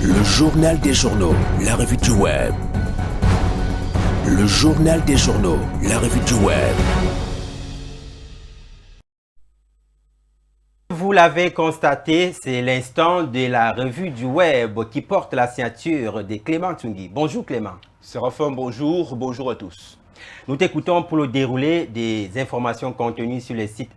Le journal des journaux, la revue du web. Le journal des journaux, la revue du web. Vous l'avez constaté, c'est l'instant de la revue du web qui porte la signature de Clément Tungui. Bonjour Clément. Séraphin, bonjour, bonjour à tous. Nous t'écoutons pour le déroulé des informations contenues sur le site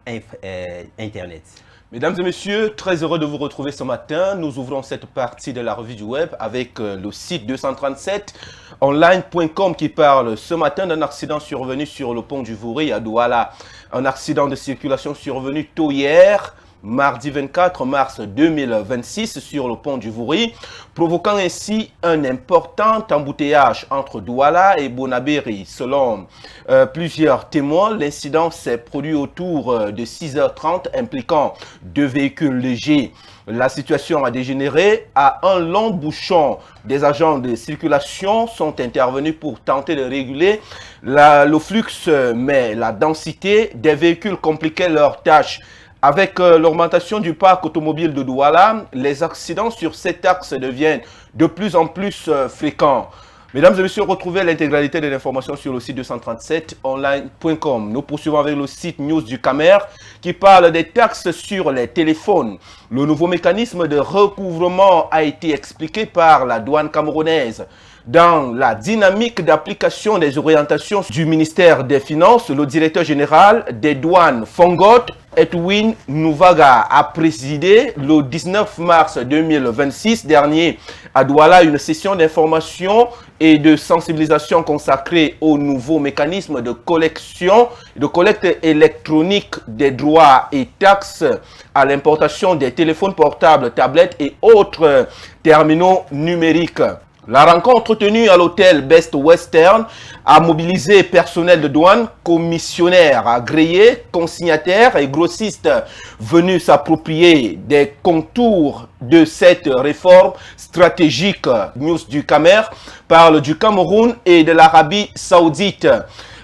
internet. Mesdames et messieurs, très heureux de vous retrouver ce matin. Nous ouvrons cette partie de la revue du web avec le site 237 online.com qui parle ce matin d'un accident survenu sur le pont du Vouri à Douala. Un accident de circulation survenu tôt hier, mardi 24 mars 2026 sur le pont du Vouri, provoquant ainsi un important embouteillage entre Douala et Bonabéry. Selon plusieurs témoins, l'incident s'est produit autour de 6h30 impliquant deux véhicules légers. La situation a dégénéré à un long bouchon. Des agents de circulation sont intervenus pour tenter de réguler le flux, mais la densité des véhicules compliquait leur tâche. Avec l'augmentation du parc automobile de Douala, les accidents sur cet axe deviennent de plus en plus fréquents. Mesdames et messieurs, retrouvez l'intégralité de l'information sur le site 237online.com. Nous poursuivons avec le site News du Camer qui parle des taxes sur les téléphones. Le nouveau mécanisme de recouvrement a été expliqué par la douane camerounaise. Dans la dynamique d'application des orientations du ministère des Finances, le directeur général des douanes Fongot, Edwin Nouvaga, a présidé le 19 mars 2026 dernier à Douala une session d'information et de sensibilisation consacrée au nouveau mécanisme de collecte électronique des droits et taxes à l'importation des téléphones portables, tablettes et autres terminaux numériques. La rencontre tenue à l'hôtel Best Western a mobilisé personnel de douane, commissionnaires agréés, consignataires et grossistes venus s'approprier des contours de cette réforme stratégique. News du Camer parle du Cameroun et de l'Arabie Saoudite.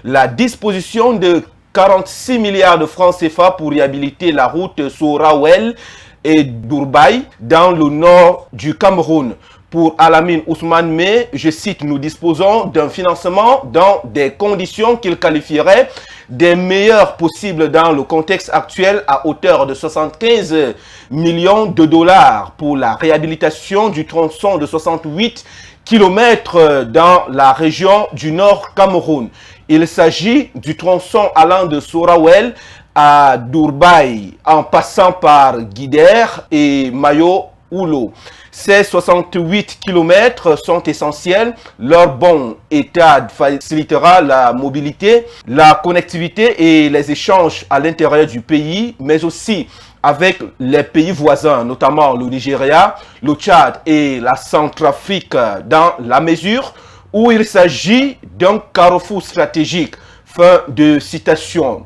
La disposition de 46 milliards de francs CFA pour réhabiliter la route Sorawel et Dourbaï dans le nord du Cameroun. Pour Alamine Ousmane May, je cite, nous disposons d'un financement dans des conditions qu'il qualifierait des meilleures possibles dans le contexte actuel à hauteur de 75 millions de dollars pour la réhabilitation du tronçon de 68 km dans la région du Nord Cameroun. Il s'agit du tronçon allant de Sorawel à Dourbaï en passant par Guider et Mayo-Oulo. Ces 68 km sont essentiels. Leur bon état facilitera la mobilité, la connectivité et les échanges à l'intérieur du pays, mais aussi avec les pays voisins, notamment le Nigeria, le Tchad et la Centrafrique, dans la mesure où il s'agit d'un carrefour stratégique. Fin de citation.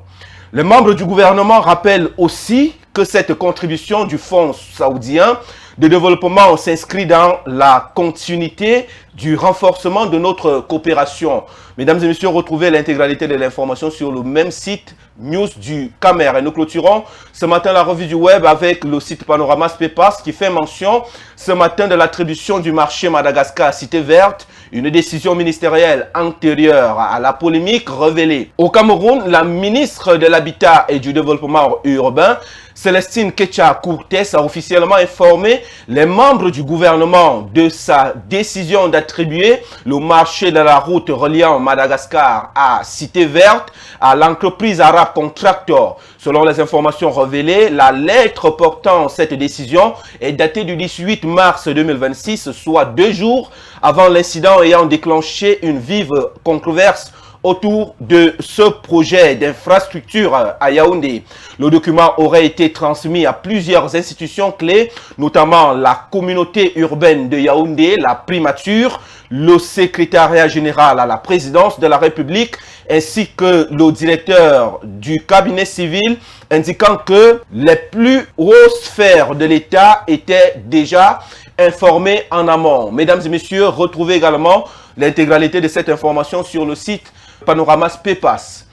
Les membres du gouvernement rappellent aussi que cette contribution du Fonds saoudien de développement s'inscrit dans la continuité du renforcement de notre coopération. Mesdames et messieurs, retrouvez l'intégralité de l'information sur le même site News du Camer. Et nous clôturons ce matin la revue du web avec le site Panorama Spepas qui fait mention ce matin de l'attribution du marché Madagascar à Cité Verte, une décision ministérielle antérieure à la polémique révélée. Au Cameroun, la ministre de l'Habitat et du Développement urbain, Célestine Ketcha Courtes, a officiellement informé les membres du gouvernement de sa décision d'attribuer le marché de la route reliant Madagascar à Cité Verte à l'entreprise arabe Contractor. Selon les informations révélées, la lettre portant cette décision est datée du 18 mars 2026, soit 2 jours avant l'incident ayant déclenché une vive controverse autour de ce projet d'infrastructure à Yaoundé. Le document aurait été transmis à plusieurs institutions clés, notamment la communauté urbaine de Yaoundé, la primature, le secrétariat général à la présidence de la République, ainsi que le directeur du cabinet civil, indiquant que les plus hautes sphères de l'État étaient déjà informées en amont. Mesdames et messieurs, retrouvez également l'intégralité de cette information sur le site Panorama Spepas.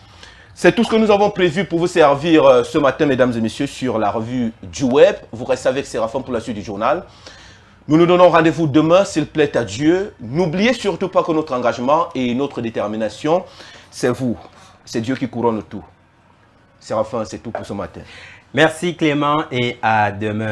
C'est tout ce que nous avons prévu pour vous servir ce matin, mesdames et messieurs, sur la revue du web. Vous restez avec Séraphin pour la suite du journal. Nous nous donnons rendez-vous demain, s'il plaît à Dieu. N'oubliez surtout pas que notre engagement et notre détermination, c'est vous. C'est Dieu qui couronne tout. Séraphin, c'est tout pour ce matin. Merci Clément et à demain.